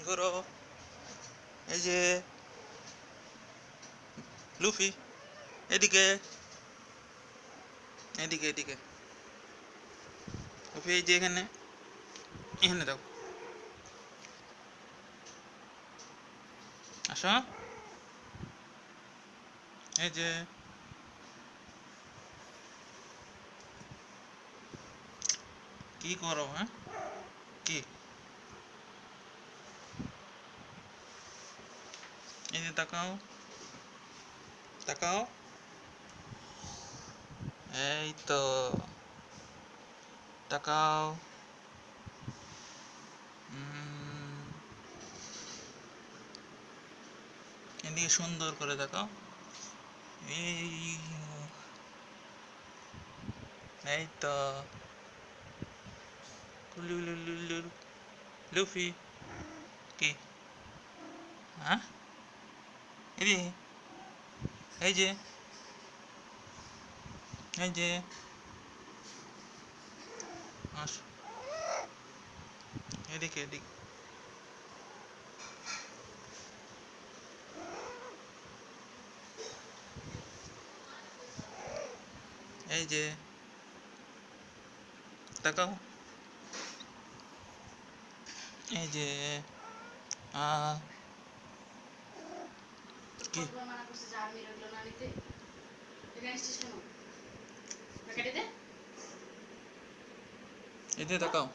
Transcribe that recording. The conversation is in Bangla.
ঘোরো। এই যে লুফি, এদিকে এদিকে এদিকে লুফি, এই যে এখানে এখানে দাও, আসো। এই যে কি করো, হ্যাঁ? কি এই যে তাকাও, তাকাও, এই তো তাকাও। এদিকে সুন্দর করে তাকাও। এই এই তো লুফি। কি, হ্যাঁ? এদিকে, এই যে এই যে আসো, এদিকে এদিকে। এই যে তাকাও, এই যে আ কি, এদিকে তাকাও।